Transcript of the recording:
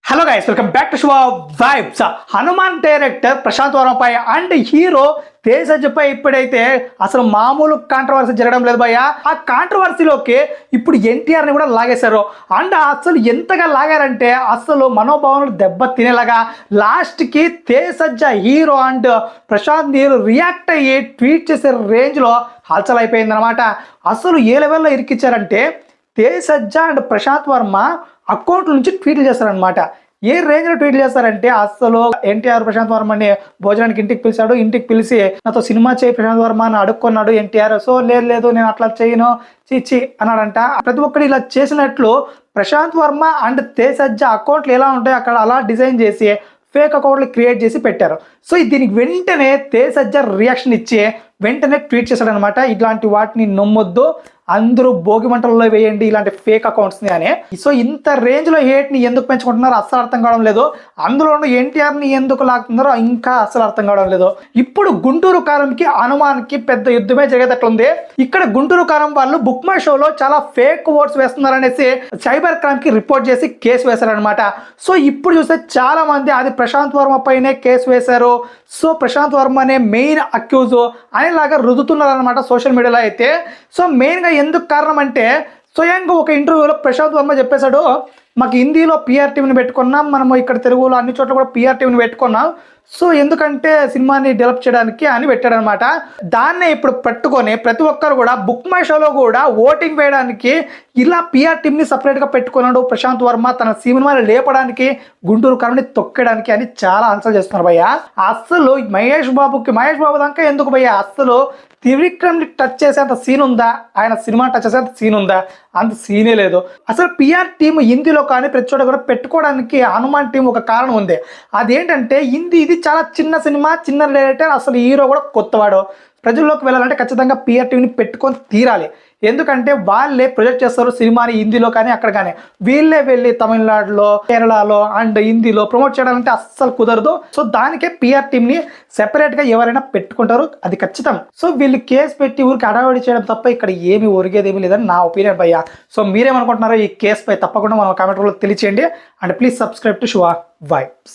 Hello guys, welcome back to Shiva Vibes. Hanuman director Prashanth వర్మపై and hero తేజపై ఇప్పుడైతే అసలు మామూలు కాంట్రవర్సీ జరగడం లేదు భయ్య. ఆ కాంట్రవర్సీలోకి ఇప్పుడు ఎన్టీఆర్ని కూడా లాగేశారు. అండ్ అసలు ఎంతగా లాగారంటే అసలు మనోభావాలు దెబ్బ తినేలాగా లాస్ట్కి తేజ హీరో అండ్ ప్రశాంత్ నీరు రియాక్ట్ అయ్యి ట్వీట్ చేసే రేంజ్లో హల్చల్ అయిపోయింది అనమాట. అసలు ఏ లెవెల్లో ఇరికిచ్చారంటే తేజ అండ్ ప్రశాంత్ వర్మ అకౌంట్ నుంచి ట్వీట్లు చేస్తారనమాట. ఏ రేంజ్లో ట్వీట్లు చేస్తారంటే అసలు ఎన్టీఆర్ ప్రశాంత్ వర్మని భోజనానికి ఇంటికి పిలిచాడు. ఇంటికి పిలిచి నాతో సినిమా చేయి ప్రశాంత్ వర్మ అని అడుక్కున్నాడు ఎన్టీఆర్. సో లేదు నేను అట్లా చేయను చిచ్చి అన్నాడంట. ప్రతి ఒక్కరు ఇలా చేసినట్లు ప్రశాంత్ వర్మ అండ్ తేజ అకౌంట్లు ఎలా ఉంటాయో అక్కడ అలా డిజైన్ చేసి ఫేక్ అకౌంట్లు క్రియేట్ చేసి పెట్టారు. సో దీనికి వెంటనే తేజ రియాక్షన్ ఇచ్చి వెంటనే ట్వీట్ చేశాడనమాట. ఇట్లాంటి వాటిని నమ్మొద్దు, అందరూ భోగి మంటల్లో వేయండి ఇలాంటి ఫేక్ అకౌంట్స్ని అని. సో ఇంత రేంజ్లో హేట్ని ఎందుకు పెంచుకుంటున్నారో అస్సలు అర్థం కావడం లేదు. అందులోనూ ఎన్టీఆర్ని ఎందుకు లాగుతున్నారో ఇంకా అస్సలు అర్థం కావడం లేదు. ఇప్పుడు గుంటూరు కారంకి హనుమాన్కి పెద్ద యుద్ధమే జరిగేటట్లుంది. ఇక్కడ గుంటూరు కారం వాళ్ళు బుక్ మై షోలో చాలా ఫేక్ ఓట్స్ వేస్తున్నారనేసి సైబర్ క్రైమ్కి రిపోర్ట్ చేసి కేసు వేశారనమాట. సో ఇప్పుడు చూస్తే చాలా మంది అది ప్రశాంత్ వర్మ పైనే కేసు వేశారు. సో ప్రశాంత్ వర్మనే మెయిన్ అక్యూజ్ అనేలాగా రుదుతున్నారనమాట సోషల్ మీడియాలో అయితే. సో మెయిన్గా ఎందుకు కారణం అంటే స్వయంగా ఒక ఇంటర్వ్యూలో ప్రశాంత్ వర్మ చెప్పేశాడు, మాకు హిందీలో పిఆర్ టీవీని పెట్టుకున్నాం, మనము ఇక్కడ తెలుగులో అన్ని చోట్ల కూడా పిఆర్ టీవీని పెట్టుకున్నాం. సో ఎందుకంటే సినిమాని డెవలప్ చేయడానికి అని పెట్టాడనమాట. దాన్నే ఇప్పుడు పట్టుకొని ప్రతి ఒక్కరు కూడా బుక్ మై షోలో కూడా ఓటింగ్ వేయడానికి ఇలా పిఆర్ టీమ్ని సపరేట్గా పెట్టుకున్నాడు ప్రశాంత్ వర్మ తన సినిమాని లేపడానికి, గుంటూరు కారంని తొక్కడానికి అని చాలా ఆన్సర్ చేస్తున్నారు భయ్య. అస్సలు మహేష్ బాబు దాకా ఎందుకు భయ్య, అస్సలు త్రివిక్రమ్ని టచ్ చేసేంత సీన్ ఉందా, ఆయన సినిమా టచ్ చేసేంత సీన్ ఉందా? అంత సీనే లేదు. అసలు పిఆర్ టీమ్ హిందీలో కానీ ప్రతి చోట కూడా పెట్టుకోవడానికి హనుమాన్ టీం ఒక కారణం ఉంది. అదేంటంటే హిందీ ఇది చాలా చిన్న సినిమా, చిన్న రిలేటెడ్, అసలు హీరో కూడా కొత్తవాడు. ప్రజల్లోకి వెళ్ళాలంటే ఖచ్చితంగా పిఆర్ టీవీని పెట్టుకొని తీరాలి. ఎందుకంటే వాళ్ళే ప్రొజెక్ట్ చేస్తారు సినిమాని హిందీలో కానీ అక్కడ కానీ. వీళ్ళే వెళ్ళి తమిళనాడులో, కేరళలో అండ్ హిందీలో ప్రమోట్ చేయడానికి అస్సలు కుదరదు. సో దానికే పిఆర్ టీమ్ని సెపరేట్గా ఎవరైనా పెట్టుకుంటారు, అది ఖచ్చితం. సో వీళ్ళు కేసు పెట్టి ఊరికి అడావిడి చేయడం తప్ప ఇక్కడ ఏమి ఒరిగేది ఏమీ లేదని నా ఒపీనియన్ భయ్య. సో మీరేమనుకుంటున్నారో ఈ కేసుపై తప్పకుండా మనం కామెంట్ రూపంలో తెలియచేయండి. And please subscribe to Shiva vibes.